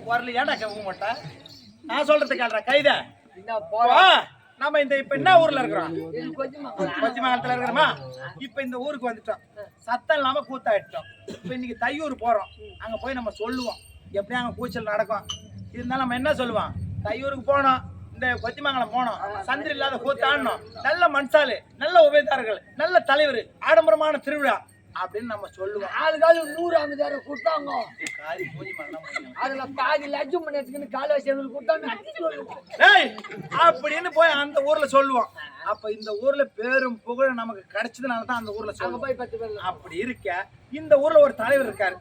குரல் ஏன்டா கேட்க மாட்டேன்? நான் சொல்றது கேள்றா கைத. நம்ம இந்த இப்ப என்ன ஊர்ல இருக்கிறோம்? கொச்சிமங்கலத்துல இருக்கிறோமா? இப்ப இந்த ஊருக்கு வந்துட்டோம். சத்தம் இல்லாம கூத்தாயிட்டோம். இப்ப இன்னைக்கு தையூர் போறோம். அங்க போய் நம்ம சொல்லுவோம் எப்படி அங்க கூச்சல் நடக்கும். இருந்தாலும் நம்ம என்ன சொல்லுவோம்? தையூருக்கு போனோம், இந்த கொச்சிமங்கலம் போனோம், சந்திர இல்லாத கூத்தாடணும், நல்ல மனுஷாலு, நல்ல உபயதாரர்கள், நல்ல தலைவர், ஆடம்பரமான திருவிழா அப்படின்னு நம்ம சொல்லுவோம். ஆளுக்காலு 100 50 கொடுத்தாங்க. அதுல பாதி லட்சம் பண்ணி எடுத்துக்கின்னு கால்வாசி எங்களுக்கு கொடுத்தாங்க அப்படின்னு போய் அந்த ஊர்ல சொல்லுவோம். அப்ப இந்த ஊர்ல பேரும் புகழ் நமக்கு கிடைச்சதுனாலதான் அந்த ஊர்ல சொல்லுவோம். போய் 10 பேர் அப்படி இருக்க இந்த ஊர்ல ஒரு தலைவர் இருக்காரு.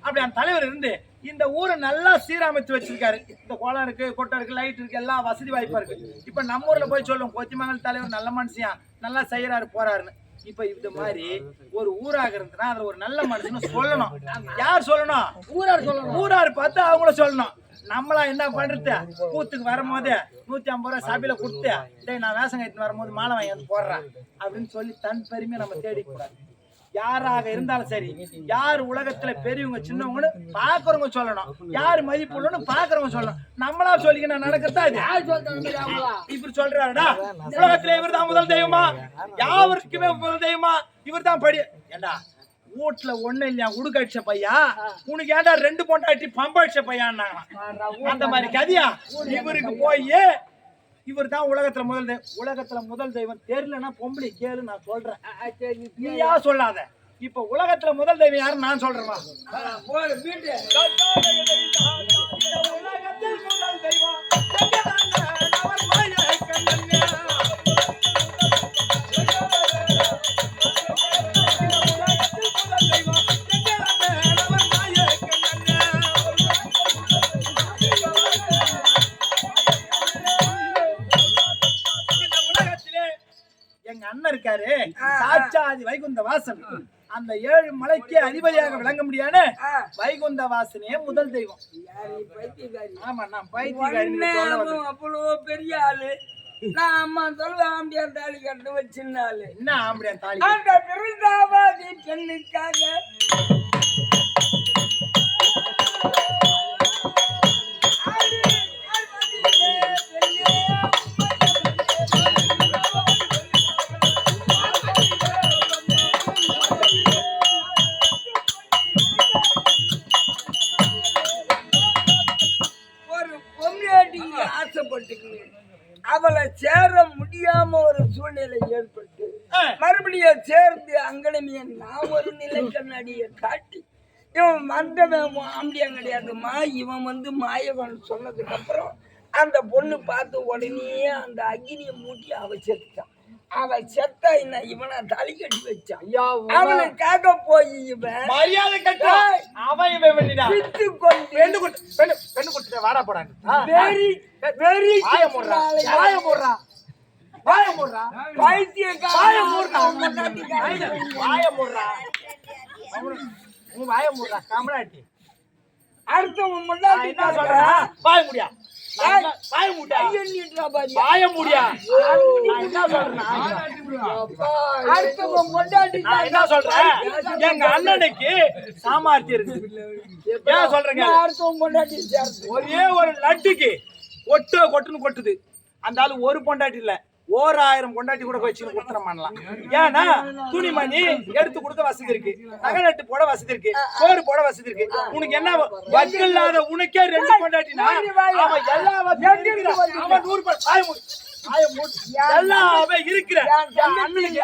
அப்படி அந்த தலைவர் இருந்து இந்த ஊரை நல்லா சீரமைத்து வச்சிருக்காரு. இந்த குளம் இருக்கு, கொட்டை இருக்கு, லைட் இருக்கு, எல்லா வசதி வாய்ப்பா இருக்கு. இப்ப நம்ம ஊர்ல போய் சொல்லுவோம் கொச்சிமங்கலம் தலைவர் நல்ல மனுஷன், நல்லா செய்யறாரு போறாருன்னு. இப்ப இந்த மாதிரி ஒரு ஊராக இருந்துன்னா அதுல ஒரு நல்ல மனுஷன் சொல்லணும். யார் சொல்லணும்? ஊரார் சொல்லணும். ஊரார் பார்த்து அவங்கள சொல்லணும். நம்மளா என்ன பண்றது? கூத்துக்கு வரும்போது 150 ரூபாய் சபையில கொடுத்து, டேய் நான் வேஷம் கட்டிட்டு வரும்போது மாலை வாங்கி வந்து போடுறேன் அப்படின்னு சொல்லி தன் பெருமையை நம்ம தேடி கூடாது. யாராக இருந்தாலும் சரி, யார் உலகத்துல பெரியவங்க சின்னவங்கன்னு பாக்குறவங்க சொல்லணும், யாரு மதிப்பு உள்ளன்னு பாக்குறவங்க சொல்லணும். நம்மளா சொல்லிக்கணும் நடக்கிறதா இது? இப்படி சொல்றாருடா, உலகத்துல இவர் தான் முதல் தெய்வமா, யாருக்குமே முதல் தெய்வமா இவர் தான் படி. ஏண்டா வீட்டுல ஒண்ணு இல்லையா உடுக்கடிச்ச பையா, உனக்கு ஏன்டா 2 பொண்டாட்டி பம்படிச்ச பையான்னாங்க. அந்த மாதிரி கதியா இவருக்கு போய் இவர் தான் உலகத்துல முதல் தெய்வம். உலகத்துல முதல் தெய்வம் தெரியலன்னா பொம்பளை கேளு, நான் சொல்றேன், நீயா சொல்லாத. இப்ப உலகத்துல முதல் தெய்வம் யாருன்னு நான் சொல்றேன். உலகத்தில் முதல் தெய்வம் அண்ணன் இருக்காரு, சாட்சாதி வைகுந்த வாசன். அந்த 7 மலைக்கு அதிபதியாக விளங்க முடியாத வைகுந்த வாசனே முதல் தெய்வம். ஆமா, நான் பைத்தியக்காரி. அவ்வளோ பெரிய ஆளு. நான் அம்மா சொல்லுவேன் ஆம்பியார் தாலி கட்ட வச்சிருந்த ஆளு. என்ன ஆம்பியார் தாலி? அந்த பிறந்தாவாதி பெண்ணுக்காக அவளை சேர முடியாம ஒரு சூழ்நிலை ஏற்பட்டு மறுபடியும் சேர்ந்து அங்கனமே நான் ஒரு நிலை கண்ணாடியை காட்டி இவன் வந்தவன் ஆம்பியம் கிடையாதுமா, இவன் வந்து மாயவன் சொன்னதுக்கு அப்புறம் அந்த பொண்ணு பார்த்து உடனே அந்த அக்னியை மூட்டி அவ செத்தான். அவ செத்தா என்ன இவனை தலி கட்டி வச்சான். அவனுக்காக போய் இவன் மரியாதை கட்ட அவன் வித்து கொண்டு பெண்ணு கொடுத்து வாடா போடாங்க. அடுத்தவன் முன்னாடி என்ன சொல்றா? வாய முடியா எங்க அண்ணனுக்கு சாமர்த்தியம் இருக்கு. ஏன் சொல்றேங்க? ஒரே ஒரு லட்டுக்கு கொட்டுன்னு கொட்டுது. அந்த ஆளு ஒரு பொண்டாட்டி இல்ல, 1000 பொண்டாட்டி கூட வச்சு குடுத்தனம் பண்ணலாம். ஏன்னா துணிமணி எடுத்து கொடுக்க வசதி இருக்கு, நகை நட்டு போட வசதி இருக்கு, சோறு போட வசதி இருக்கு. உனக்கு என்ன வக்கு இல்லாத உனக்கே 2 பொண்டாட்டினா அவன் எல்லா அவன் 100 எல்லாமே இருக்கிற அண்ணனுக்கு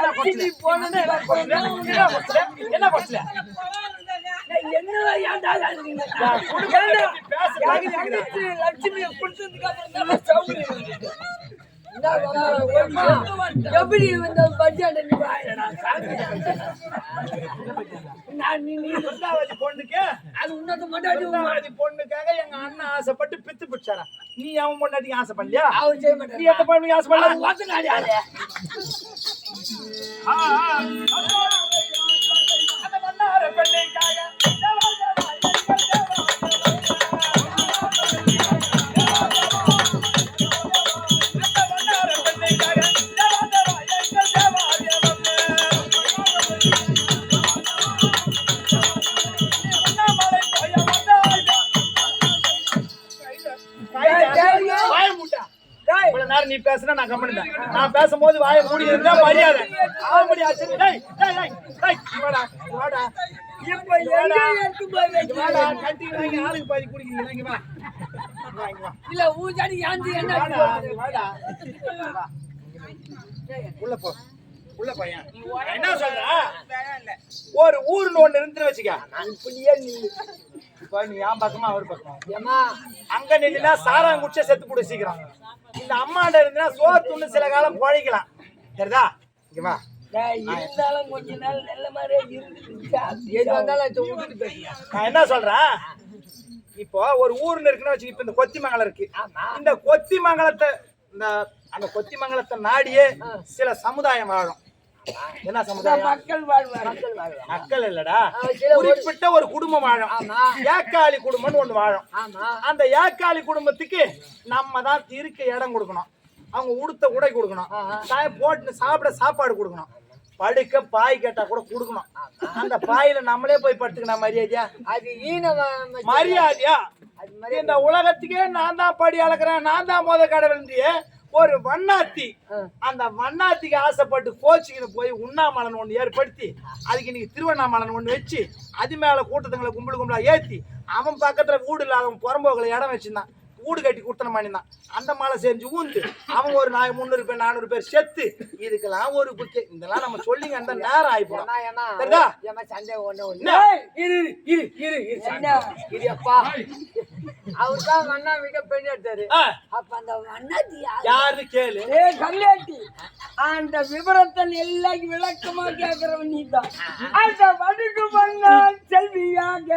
என்ன பச்சல லட்சுமியை கொடுத்ததுக்கு எப்படி இந்த பட்ஜெட் பொண்ணுக்கு அது உன்னது மண்டாடி பொண்ணுக்காக எங்க அண்ணன் ஆசைப்பட்டு பித்து பிடிச்சாரா? நீ அவன் பொண்டாட்டிக்கு ஆசை பண்ணலையா? அவர் செய்ய மாட்டேன். நீ எந்த பொண்ணுக்கு ஆசை பண்ணல? இவ்வளவு நேரம் நீ பேசுனா நான் கம்முனேன். நான் பேசும்போது வாயை மூடி இருந்தா மரியாதை. ஆம்படி ஆச்சு. டேய் டேய் டேய் டேய் வாடா வாடா. இப்ப எங்க எடுத்து போய் வைக்கிறீங்க? வாடா கட்டி வாங்கி ஆளுக்கு பாதி குடிக்கிறீங்க. இங்க வா. இங்க வா. இல்ல ஊஜாடி யாந்தி என்ன வாடா. வா. உள்ள போ. உள்ள பையன். என்ன சொல்ற? ஒரு ஊர்ல ஒண்ணு இருந்து வச்சுக்க. இப்படியே நீ இப்ப நீ என் பக்கமா அவர் பக்கம். ஏமா அங்க நின்னா சாராயம் குடிச்ச செத்து கூட சீக்கிரம். இந்த அம்மாண்ட இருந்தா சோறு துண்ணு சில காலம் பழிக்கலாம். சரிதா? இங்க வா. இருந்தாலும் கொஞ்ச நாள் நல்ல மாதிரியே இருந்து நான் என்ன சொல்றேன், இப்போ ஒரு ஊர்ல இருக்குன்னு வச்சு, இப்ப இந்த கொத்திமங்கலம் இருக்கு. இந்த கொத்திமங்கலத்தை அந்த கொத்திமங்கலத்தை நாடியே சில சமுதாயம் வாழும். என்ன சமுதாயம்? மக்கள் இல்லடா, குறிப்பிட்ட ஒரு குடும்பம் வாழும். ஏக்காளி குடும்பம்னு ஒண்ணு வாழும். அந்த ஏக்காளி குடும்பத்துக்கு நம்ம தான் இருக்க இடம் கொடுக்கணும், அவங்க உடுத்த உடை கொடுக்கணும், போட்டு சாப்பிட சாப்பாடு கொடுக்கணும், படுக்க பாய் கேட்டா கூட கொடுக்கணும். அந்த பாயில நம்மளே போய் படுத்துக்கணும். மரியாதையா? அது மரியாதையா? இந்த உலகத்துக்கே நான் தான் படி அளக்குறேன், நான் தான் மோத கடவுள்ன்றியே ஒரு வண்ணாத்தி. அந்த வண்ணாத்திக்கு ஆசைப்பட்டு கோச்சிக்கின்னு போய் உண்ணாமலன் ஒண்ணு ஏற்படுத்தி, அதுக்கு இன்னைக்கு திருவண்ணாமலன் ஒண்ணு வச்சு, அது மேல கூட்டத்துங்களை கும்பல் கும்பலா ஏத்தி, அவன் பக்கத்துல வீடு இல்லாதவன் புறம்போகளை இடம் வச்சிருந்தான், வீடு கட்டி குடுத்தன பண்ணிருந்தான். அந்த மலை செஞ்சு ஊந்து அவங்க ஒரு 300 பேர் 400 பேர் செத்து. இதுக்கெல்லாம் ஒரு புத்தி. இதெல்லாம் நம்ம சொல்லிங்க அந்த நேரம் ஆயிப்போம். அவர்தான் அண்ணா வீட்டை பெண் எடுத்தாரு. அப்ப அந்த அண்ணாத்தி யாரு கேளு. கல்யாட்டி அந்த விவரத்தை எல்லாம் விளக்கமா கேட்கிறவன் நீ தான். அந்த வடுக்கு பண்ணால் செல்வியாக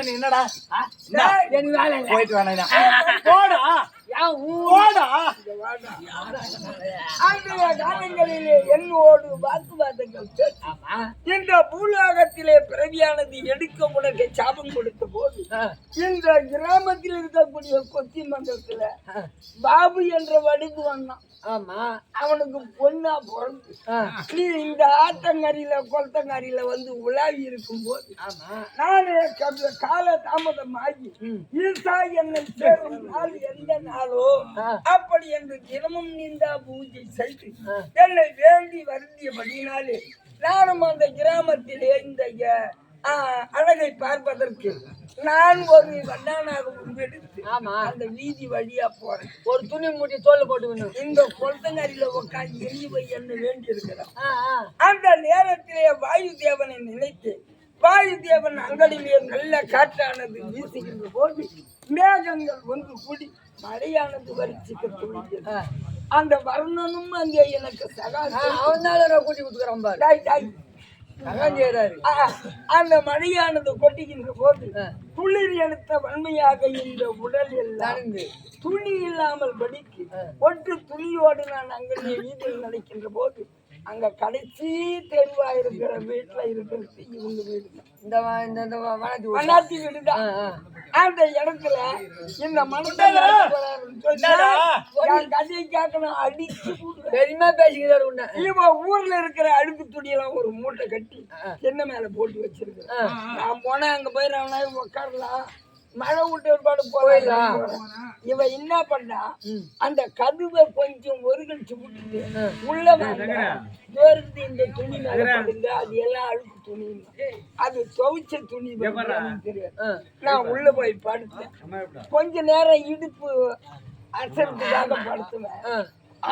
என்னடா போயிட்டு வேணா போடா என்னோடு வாக்குவாதங்கள் இந்த பூலோகத்திலே பிறவியானது எடுக்க உனக்கு சாபம் கொடுத்த போது இந்த கிராமத்தில் இருக்கக்கூடிய கொத்தி மண்டலத்துல பாபு என்ற வடுக்கு வந்தான். ஆமா, அவனுக்கு பொண்ணா பிறந்து நீ இந்த ஆத்தங்கரியில கொளத்தங்கரியில வந்து உலாவி இருக்கும் போது நானே கால தாமதம் ஆகி ஈசா என்னை சேரும் நாள் எந்த நாளோ அப்படி என்று தினமும் நீந்தா பூஜை செய்து என்னை வேண்டி வருந்தியபடினாலே நானும் அந்த கிராமத்திலே இந்த அழகை பார்ப்பதற்கு நான் ஒரு வண்ணானாக உருவெடுத்து அந்த வீதி வழியா போறேன். ஒரு துணி மூட்டி தோல் போட்டு இந்த கொளத்தங்கரியில உட்காந்து எண்ணி போய் என்ன வேண்டி இருக்கிறான். அந்த நேரத்திலே வாயு தேவனை நினைத்து வாயு தேவன் அங்கடிலே நல்ல காற்றானது வீசுகின்ற போது மேகங்கள் ஒன்று கூடி மழையானது வரிச்சிக்க துணிந்தது. அந்த வர்ணனும் அங்கே எனக்கு அவனால கூட்டி கொடுக்குறான். அந்த மழையானது கொட்டுகின்ற போது குளிர் எடுத்த வன்மையாக இந்த உடல் எல்லாம் துணி இல்லாமல் படிக்கு ஒன்று துணியோடு நான் அங்கே வீட்டில் நடக்கின்ற போது அங்க கடைசி தெருவா இருக்கிற வீட்டுல இருக்கிறது இவங்க வீடு, இந்த வண்ணாத்தி வீடுதான். அந்த இடத்துல இந்த மனுஷன் கதையை கேட்கணும் அடிச்சு பெருமை பேசிக்கிறார். இவன் ஊர்ல இருக்கிற அழுக்கு துணியெல்லாம் ஒரு மூட்டை கட்டி என்ன மேல போட்டு வச்சிருக்கேன். நான் போனேன், அங்க போயிடறாங்கன்னா உட்காரலாம், மழை விட்டு ஒருபாடு போயிடலாம். இவன் என்ன பண்ணா அந்த கதுவை கொஞ்சம் ஒரு கழிச்சு விட்டுட்டு உள்ள தோர்ந்து இந்த துணி மேல படுங்க, அது எல்லாம் அழுக்கு துணி, அது துவைச்ச துணி தெரியாது. நான் உள்ள போய் படுத்தேன். கொஞ்ச நேரம் இடுப்பு அசைறதுக்காக படுத்துவேன்.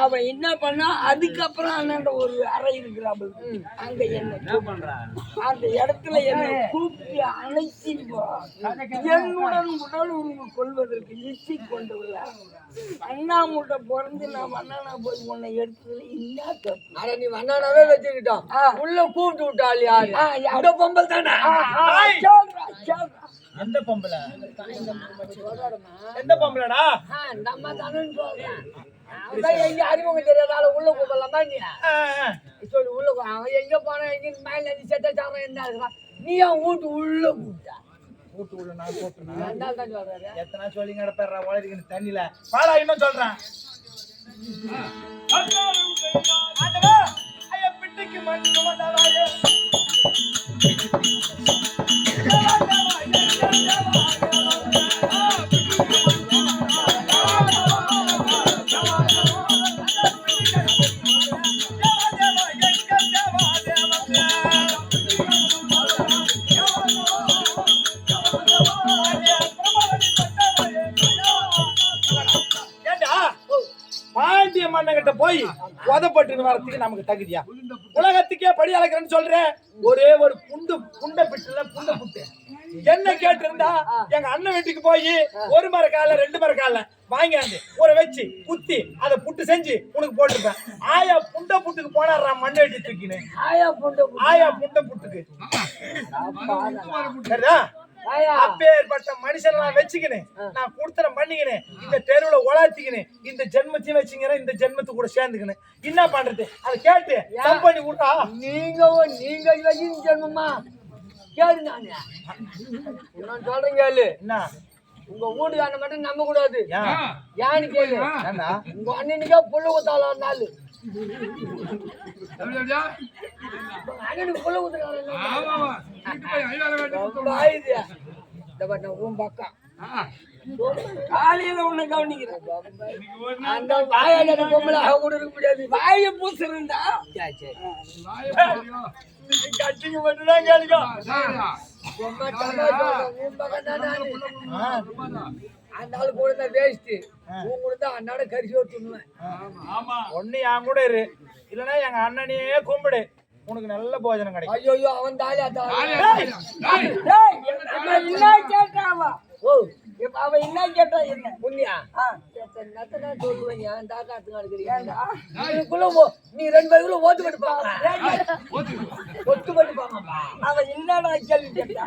அவ என்ன பண்ணா அதுக்கப்புறம் அண்ணாண்ட ஒரு அறை இருக்கிறாள் அங்க என்ன பண்றா அந்த இடத்துல என்ன கூப்பிட்டு அழைச்சி என்னுடன் உடல் உரிமை கொள்வதற்கு இச்சி கொண்டு வர அண்ணா மூட்டை பிறந்து நான் அண்ணனா போய் உன்னை எடுத்தது என்ன தப்பு அட நீ அண்ணாவே வச்சுக்கிட்டோம் உள்ள கூப்பிட்டு விட்டாள் யாரு அந்த பொம்பல் தானே எந்த பொம்பளை எந்த பொம்பளைடா நம்ம தானே சொல்றேன் எங்க அறிமுகம் தெரியாதால உள்ள கூப்பிடலாமா நீ சொல்லி உள்ள அவன் எங்க போனா எங்க மேல செட்ட சாரம் என்ன இருக்கான் நீ அவன் வீட்டு உள்ள கூப்பிட்டா கூட்டு உள்ள நான் கூப்பிட்டேன் தான் சொல்றாரு எத்தனை சொல்லி கிடப்பேற உலகின்னு தண்ணியில பாடா இன்னும் சொல்றேன் பிட்டுக்கு மண் சுமந்தவாயே பாண்டிய மன்னகிட்ட போய் உதப்பட்டு வரத்துக்கு நமக்கு தகுதியா உலகத்துக்கே படி அளக்கிறேன்னு சொல்றேன் ஒரே ஒரு புண்டை பிட்டுல புண்டை புட்டு என்ன கேட்டு இருந்தா எங்க அண்ணன் வீட்டுக்கு போய் ஒரு மர கால 2 மர கால வாங்கியாந்து ஒரு வச்சு குத்தி அதை புட்டு செஞ்சு உனக்கு போட்டுருப்பேன் ஆயா புண்டை புட்டுக்கு போனாரா மண்ணை வெட்டி தூக்கினு ஆயா புண்டை புட்டுக்கு சரிதா அப்பேற்பட்ட மனுஷன் நான் வச்சுக்கினேன் நான் கொடுத்தன பண்ணிக்கினேன் இந்த தெருவுல உலாத்திக்கினேன் இந்த ஜென்மத்தையும் வச்சுக்கிறேன் இந்த ஜென்மத்து கூட சேர்ந்துக்கினேன் என்ன பண்றது அதை கேட்டு பண்ணி விட்டா நீங்க ஜென்மமா கேளு நானு நான் சொல்றேன் கேளு என்ன உங்க வீட்டுக்காரனை மட்டும் நம்ப கூடாது ஏன்னு கேளு உங்க அண்ணனுக்கே புள்ள குத்தால நாள் அண்ணனுக்கு புள்ள குத்துக்காரன் பக்கம் காலையில ஒண்ணு கவனிக்கிறேன் அந்த வாயாட பொம்பளை அவ கூட இருக்க முடியாது வாய பூசுறா கட்டிக்கு மட்டும்தான் கேளுக்கும் அந்த ஆளு கூட தான் வேஸ்ட் உன் கூட தான் அண்ணாட கரிசி ஓட்டுவேன் ஒண்ணு என் கூட இரு இல்லன்னா எங்க அண்ணனையே கும்பிடு உனக்கு நல்ல போஜனம் கிடைக்கும் ஐயோ அவன் தாலியா என்ன கேட்டாவா ஓ இப்ப அவ என்ன கேட்டா என்ன புண்ணியா சொல்லுவேன் என் தாக்காத்துக்கு இருக்கிறீங்க நீ 2 பேருக்குள்ள ஓட்டு போட்டு பாக்க ஒத்து போட்டு பாக்க அவ என்னடா கேள்வி கேட்டா